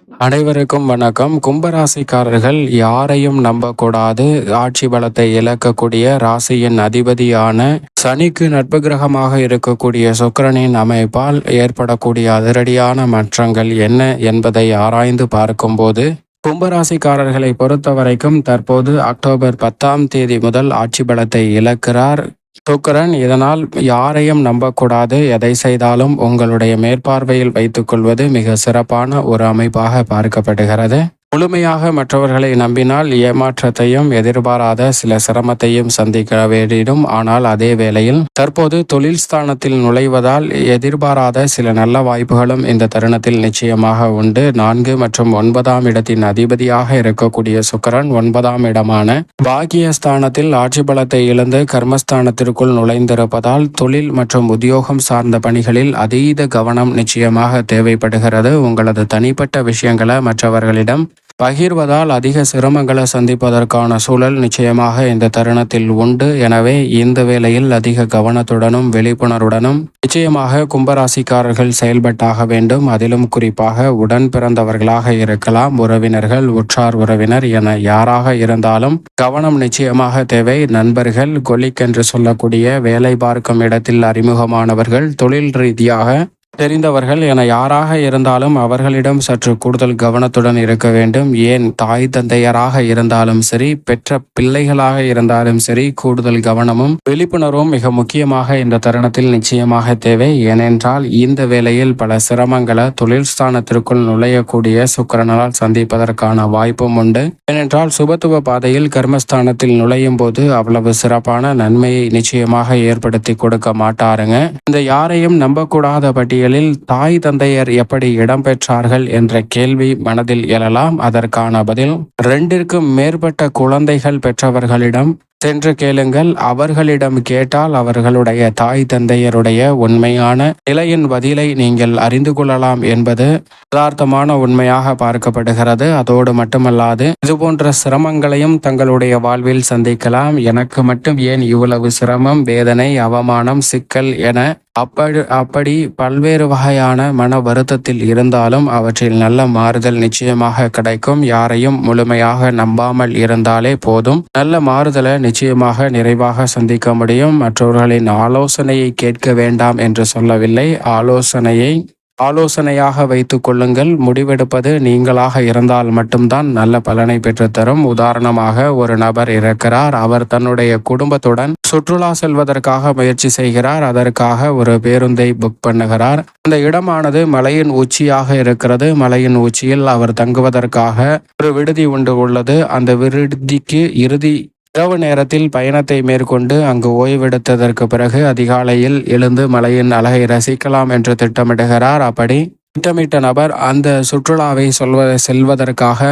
அனைவருக்கும் வணக்கம். கும்பராசிக்காரர்கள் யாரையும் நம்பக்கூடாது. ஆட்சி பலத்தை இழக்கக்கூடிய ராசியின் அதிபதியான சனிக்கு நட்பு கிரகமாக இருக்கக்கூடிய சுக்கிரனின் அமைப்பால் ஏற்படக்கூடிய அதிரடியான மாற்றங்கள் என்ன என்பதை ஆராய்ந்து பார்க்கும்போது, கும்பராசிக்காரர்களை பொறுத்தவரைக்கும் தற்போது அக்டோபர் 10ஆம் தேதி முதல் ஆட்சி பலத்தை இழக்கிறார் சுக்கிரன். இதனால் யாரையும் நம்பக்கூடாது. எதை செய்தாலும் உங்களுடைய மேற்பார்வையில் வைத்துக்கொள்வது மிக சிறப்பான ஒரு அமைப்பாக பார்க்கப்படுகிறது. முழுமையாக மற்றவர்களை நம்பினால் ஏமாற்றத்தையும் எதிர்பாராத சில சிரமத்தையும் சந்திக்க வேண்டிடும். ஆனால் அதே வேளையில் தற்போது தொழில் ஸ்தானத்தில் நுழைவதால் எதிர்பாராத சில நல்ல வாய்ப்புகளும் இந்த தருணத்தில் நிச்சயமாக உண்டு. 4 மற்றும் 9ஆம் இடத்தின் அதிபதியாக இருக்கக்கூடிய சுக்கிரன் 9ஆம் இடமான பாக்கியஸ்தானத்தில் ஆட்சி பலத்தை இழந்து கர்மஸ்தானத்திற்குள் நுழைந்திருப்பதால் தொழில் மற்றும் உத்தியோகம் சார்ந்த பணிகளில் அதீத கவனம் நிச்சயமாக தேவைப்படுகிறது. உங்களது தனிப்பட்ட விஷயங்களை மற்றவர்களிடம் பகிர்வதால் அதிக சிரமங்களை சந்திப்பதற்கான சூழல் நிச்சயமாக இந்த தருணத்தில் உண்டு. எனவே இந்த வேளையில் அதிக கவனத்துடனும் விழிப்புணர்வுடனும் நிச்சயமாக கும்பராசிக்காரர்கள் செயல்பட்டாக வேண்டும். அதிலும் குறிப்பாக உடன் பிறந்தவர்களாக இருக்கலாம், உறவினர்கள், உற்றார் உறவினர் என யாராக இருந்தாலும் கவனம் நிச்சயமாக தேவை. நண்பர்கள், கொலிக் என்று சொல்லக்கூடிய வேலை பார்க்கும் இடத்தில் அறிமுகமானவர்கள், தொழில் ரீதியாக தெரிந்தவர்கள் என யாராக இருந்தாலும் அவர்களிடம் சற்று கூடுதல் கவனத்துடன் இருக்க வேண்டும். ஏன் தாய் தந்தையராக இருந்தாலும் சரி, பெற்ற பிள்ளைகளாக இருந்தாலும் சரி, கூடுதல் கவனமும் விழிப்புணர்வும் மிக முக்கியமாக இந்த தருணத்தில் நிச்சயமாக தேவை. ஏனென்றால் இந்த வேளையில் பல சிரமங்களை தொழில் ஸ்தானத்திற்குள் நுழையக்கூடிய சுக்கிரனால் சந்திப்பதற்கான வாய்ப்பும் உண்டு. ஏனென்றால் சுபத்துவ பாதையில் கர்மஸ்தானத்தில் நுழையும் போது அவ்வளவு சிறப்பான நன்மையை நிச்சயமாக ஏற்படுத்தி கொடுக்க மாட்டாருங்க. இந்த யாரையும் நம்பக்கூடாத பட்டியல் தாய் தந்தையர் எப்படி இடம்பெற்றார்கள் என்ற கேள்வி மனதில் எழலாம். அதற்கான பதில் 2க்கும் மேற்பட்ட குழந்தைகள் பெற்றவர்களிடம் சென்று கேளுங்கள். அவர்களிடம் கேட்டால் அவர்களுடைய தாய் தந்தையருடைய உண்மையான நிலையின் பதிலை நீங்கள் அறிந்து கொள்ளலாம் என்பது யதார்த்தமான உண்மையாக பார்க்கப்படுகிறது. அதோடு மட்டுமல்லாது இதுபோன்ற சிரமங்களையும் தங்களுடைய வாழ்வில் சந்திக்கலாம். எனக்கு மட்டும் ஏன் இவ்வளவு சிரமம், வேதனை, அவமானம், சிக்கல் என அப்படி பல்வேறு வகையான மன வருத்தத்தில் இருந்தாலும் அவற்றில் நல்ல மாறுதல் நிச்சயமாக கிடைக்கும். யாரையும் முழுமையாக நம்பாமல் இருந்தாலே போதும். நல்ல மாறுதலை நிச்சயமாக நிறைவாக சந்திக்க முடியும். மற்றவர்களின் ஆலோசனையை கேட்க வேண்டாம் என்று சொல்லவில்லை. ஆலோசனையாக வைத்துக் கொள்ளுங்கள். முடிவெடுப்பது நீங்களாக இருந்தால் மட்டும்தான் நல்ல பலனை பெற்றுத்தரும். உதாரணமாக, ஒரு நபர் இருக்கிறார். அவர் தன்னுடைய குடும்பத்துடன் சுற்றுலா செல்வதற்காக முயற்சி செய்கிறார். அதற்காக ஒரு பேருந்தை புக் பண்ணுகிறார். அந்த இடமானது மலையின் உச்சியாக இருக்கிறது. மலையின் உச்சியில் அவர் தங்குவதற்காக ஒரு விடுதி உள்ளது. அந்த விடுதிக்கு இரவு நேரத்தில் பயணத்தை மேற்கொண்டு அங்கு ஓய்வெடுத்ததற்கு பிறகு அதிகாலையில் எழுந்து மலையின் அழகை ரசிக்கலாம் என்று திட்டமிடுகிறார். அப்படி திட்டமிட்ட நபர் அந்த சுற்றுலாவை செல்வதற்காக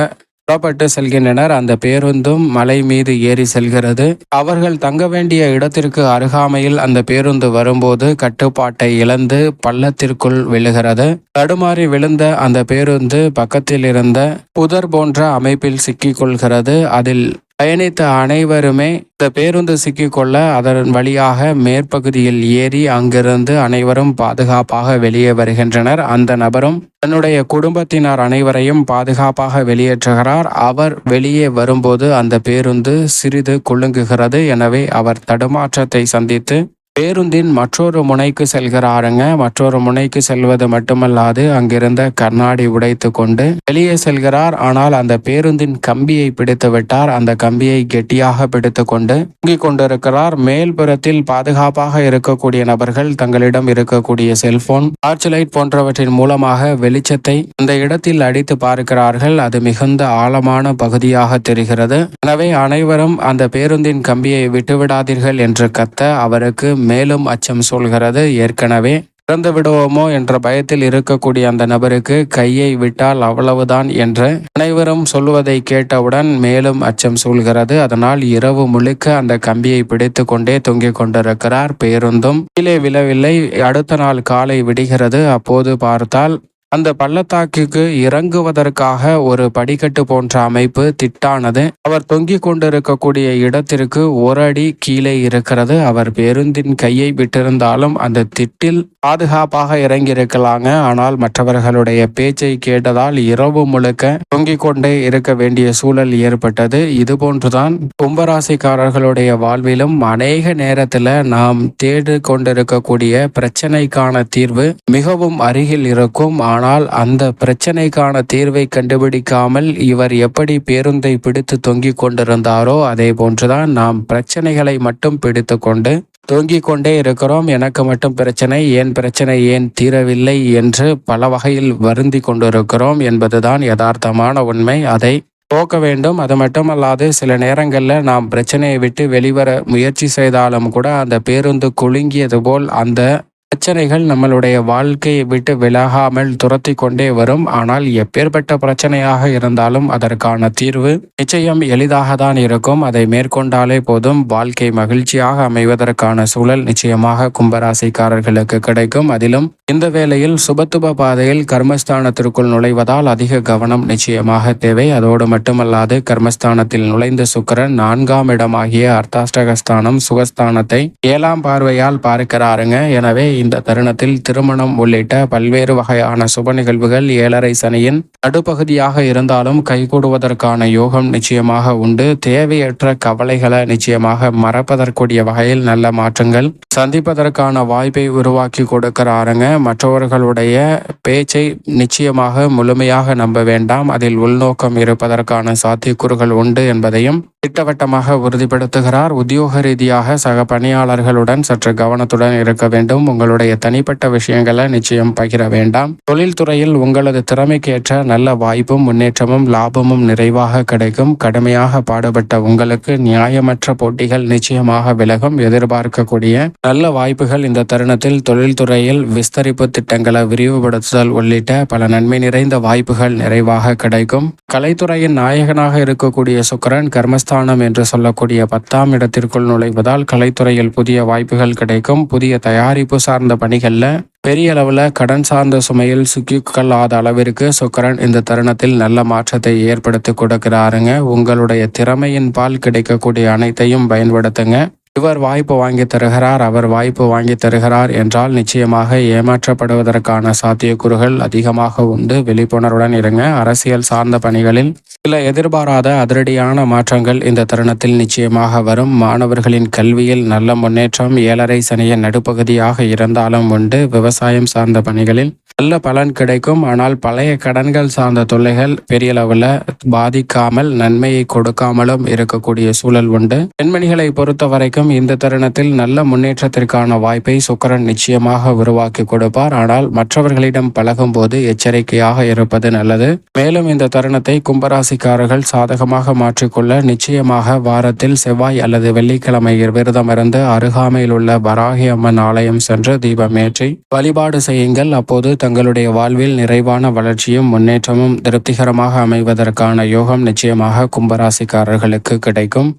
புறப்பட்டு செல்கின்றனர். அந்த பேருந்தும் மலை மீது ஏறி செல்கிறது. அவர்கள் தங்க வேண்டிய இடத்திற்கு அருகாமையில் அந்த பேருந்து வரும்போது கட்டுப்பாட்டை இழந்து பள்ளத்திற்குள் விழுகிறது. தடுமாறி விழுந்த அந்த பேருந்து பக்கத்தில் இருந்த புதர் போன்ற அமைப்பில் சிக்கிக்கொள்கிறது. அதில் பயணித்த அனைவருமே இந்த பேருந்து சிக்கிக்கொள்ள அதன் வழியாக மேற்பகுதியில் ஏறி அங்கிருந்து அனைவரும் பாதுகாப்பாக வெளியே வருகின்றனர். அந்த நபரும் தன்னுடைய குடும்பத்தினர் அனைவரையும் பாதுகாப்பாக வெளியேற்றுகிறார். அவர் வெளியே வரும்போது அந்த பேருந்து சிறிது குலுங்குகிறது. எனவே அவர் தடுமாற்றத்தை சந்தித்து பேருந்தின் மற்றொரு முனைக்கு செல்கிறாருங்க. மற்றொரு முனைக்கு செல்வது மட்டுமல்லாது அங்கிருந்த கண்ணாடி உடைத்து கொண்டு வெளியே செல்கிறார். ஆனால் அந்த பேருந்தின் கம்பியை பிடித்து விட்டார். அந்த கம்பியை கெட்டியாக பிடித்து கொண்டு தூங்கிக் கொண்டிருக்கிறார். மேல்புறத்தில் பாதுகாப்பாக இருக்கக்கூடிய நபர்கள் தங்களிடம் இருக்கக்கூடிய செல்போன், டார்ச் லைட் போன்றவற்றின் மூலமாக வெளிச்சத்தை அந்த இடத்தில் அடித்து பார்க்கிறார்கள். அது மிகுந்த ஆழமான பகுதியாக தெரிகிறது. எனவே அனைவரும் அந்த பேருந்தின் கம்பியை விட்டுவிடாதீர்கள் என்று கத்த அவருக்கு மேலும் அச்சம் சொல்கிறது. ஏற்கனவே இறந்து விடுவோமோ என்ற பயத்தில் இருக்கக்கூடிய அந்த நபருக்கு கையை விட்டால் அவ்வளவுதான் என்று அனைவரும் சொல்வதை கேட்டவுடன் மேலும் அச்சம் சூழ்கிறது. அதனால் இரவு முழுக்க அந்த கம்பியை பிடித்து கொண்டே தொங்கிக் கொண்டிருக்கிறார். பேருந்தும் கீழே விழவில்லை. அடுத்த நாள் காலை விடுகிறது. அப்போது பார்த்தால் அந்த பள்ளத்தாக்குக்கு இறங்குவதற்காக ஒரு படிக்கட்டு போன்ற அமைப்பு திட்டானது அவர் தொங்கிக் கொண்டிருக்கக்கூடிய இடத்திற்கு ஒரு அடி கீழே இருக்கிறது. அவர் பேருந்தின் கையை விட்டிருந்தாலும் அந்த திட்டில் பாதுகாப்பாக இறங்கி இருக்கலாங்க. ஆனால் மற்றவர்களுடைய பேச்சை கேட்டதால் இரவு முழுக்க தொங்கிக் கொண்டே இருக்க வேண்டிய சூழல் ஏற்பட்டது. இது போன்றுதான் கும்பராசிக்காரர்களுடைய வாழ்விலும் அநேக நேரத்தில் நாம் தேடி கொண்டிருக்கக்கூடிய பிரச்சனைக்கான தீர்வு மிகவும் அருகில் இருக்கும். ஆனால் அந்த பிரச்சனைக்கான தீர்வை கண்டுபிடிக்காமல் இவர் எப்படி பேருந்தை பிடித்து தொங்கிக் கொண்டிருந்தாரோ அதே போன்றுதான் நாம் பிரச்சனைகளை மட்டும் பிடித்து கொண்டு தொங்கிக் கொண்டே இருக்கிறோம். எனக்கு மட்டும் பிரச்சனை, ஏன் பிரச்சனை ஏன் தீரவில்லை என்று பல வகையில் வருந்தி கொண்டிருக்கிறோம் என்பதுதான் யதார்த்தமான உண்மை. அதை போக்க வேண்டும். அது மட்டுமல்லாது சில நேரங்களில் நாம் பிரச்சனையை விட்டு வெளிவர முயற்சி செய்தாலும் கூட அந்த பேருந்து குலுங்கியது போல் அந்த பிரச்சனைகள் நம்மளுடைய வாழ்க்கையை விட்டு விலகாமல் துரத்தி கொண்டே வரும். ஆனால் எப்பேற்பட்ட பிரச்சனையாக இருந்தாலும் அதற்கான தீர்வு நிச்சயம் எளிதாக தான் இருக்கும். அதை மேற்கொண்டாலே போதும், வாழ்க்கை மகிழ்ச்சியாக அமைவதற்கான சூழல் நிச்சயமாக கும்பராசிக்காரர்களுக்கு கிடைக்கும். அதிலும் இந்த வேளையில் சுபத்துப பாதையில் கர்மஸ்தானத்திற்குள் நுழைவதால் அதிக கவனம் நிச்சயமாக தேவை. அதோடு மட்டுமல்லாது கர்மஸ்தானத்தில் நுழைந்த சுக்கிரன் 4ஆம் இடமாகிய அர்த்தாஷ்டகஸ்தானம் சுகஸ்தானத்தை 7ஆம் பார்வையால் பார்க்கிறாருங்க. எனவே இந்த தருணத்தில் திருமணம் உள்ளிட்ட பல்வேறு வகையான சுப நிகழ்வுகள் 7.5 சனியின் நடுப்பகுதியாக இருந்தாலும் கைகூடுவதற்கான யோகம் நிச்சயமாக உண்டு. தேவையற்ற கவலைகளை நிச்சயமாக மறப்பதற்குரிய வகையில் நல்ல மாற்றங்கள் சந்திப்பதற்கான வாய்ப்பை உருவாக்கி கொடுக்கிறாருங்க. மற்றவர்களுடைய பேச்சை நிச்சயமாக முழுமையாக நம்ப வேண்டாம். அதில் உள்நோக்கம் இருப்பதற்கான சாத்தியக்கூறுகள் உண்டு என்பதையும் திட்டவட்டமாக உறுதிப்படுத்துகிறார். உத்தியோக ரீதியாக சக பணியாளர்களுடன் சற்று கவனத்துடன் இருக்க வேண்டும். உங்களுடைய தனிப்பட்ட விஷயங்களை நிச்சயம் பகிர வேண்டாம். தொழில்துறையில் உங்களது திறமைக்கேற்ற நல்ல வாய்ப்பும் முன்னேற்றமும் லாபமும் நிறைவாக கிடைக்கும். கடுமையாக பாடுபட்ட உங்களுக்கு நியாயமற்ற போட்டிகள் நிச்சயமாக விலகும். எதிர்பார்க்கக்கூடிய நல்ல வாய்ப்புகள் இந்த தருணத்தில் தொழில்துறையில் விஸ்தரிப்பு திட்டங்களை விரிவுபடுத்துதல் உள்ளிட்ட பல நன்மை நிறைந்த வாய்ப்புகள் நிறைவாக கிடைக்கும். கலைத்துறையின் நாயகனாக இருக்கக்கூடிய சுக்கிரன் கர்மஸ்தானம் என்று சொல்லக்கூடிய 10ஆம் இடத்திற்குள் நுழைவதால் கலைத்துறையில் புதிய வாய்ப்புகள் கிடைக்கும். புதிய தயாரிப்பு சார்ந்த பணிகள்ல பெரிய அளவில் கடன் சார்ந்த சுமையில் சிக்கிக்கொள்ளாத அளவிற்கு சுக்கிரன் இந்த தருணத்தில் நல்ல மாற்றத்தை ஏற்படுத்தி கொடுக்கிறாருங்க. உங்களுடைய திறமையின் பால் கிடைக்கக்கூடிய அனைத்தையும் பயன்படுத்துங்க. இவர் வாய்ப்பு வாங்கி தருகிறார், அவர் வாய்ப்பு வாங்கி தருகிறார் என்றால் நிச்சயமாக ஏமாற்றப்படுவதற்கான சாத்தியக்கூறுகள் அதிகமாக உண்டு. விழிப்புணர்வுடன் இருங்க. அரசியல் சார்ந்த பணிகளில் சில எதிர்பாராத அதிரடியான மாற்றங்கள் இந்த தருணத்தில் நிச்சயமாக வரும். மாணவர்களின் கல்வியில் நல்ல முன்னேற்றம் 7.5 சனியின் நடுப்பகுதியாக இருந்தாலும் உண்டு. விவசாயம் சார்ந்த பணிகளில் நல்ல பலன் கிடைக்கும். ஆனால் பழைய கடன்கள் சார்ந்த தொல்லைகள் பெரிய அளவில் பாதிக்காமல் நன்மையை கொடுக்காமலும் இருக்கக்கூடிய சூழல் உண்டு. பெண்மணிகளை பொறுத்த வரைக்கும் இந்த தருணத்தில் நல்ல முன்னேற்றத்திற்கான வாய்ப்பை சுக்கிரன் நிச்சயமாக உருவாக்கி கொடுப்பார். ஆனால் மற்றவர்களிடம் பழகும் போது எச்சரிக்கையாக இருப்பது நல்லது. மேலும் இந்த தருணத்தை கும்பராசிக்காரர்கள் சாதகமாக மாற்றிக்கொள்ள நிச்சயமாக வாரத்தில் செவ்வாய் அல்லது வெள்ளிக்கிழமை விரதமிருந்து அருகாமையில் உள்ள வராகி அம்மன் ஆலயம் சென்று தீபமேற்றி வழிபாடு செய்யுங்கள். அப்போது தங்களுடைய வாழ்வில் நிறைவான வளர்ச்சியும் முன்னேற்றமும் திருப்திகரமாக அமைவதற்கான யோகம் நிச்சயமாக கும்பராசிக்காரர்களுக்கு கிடைக்கும்.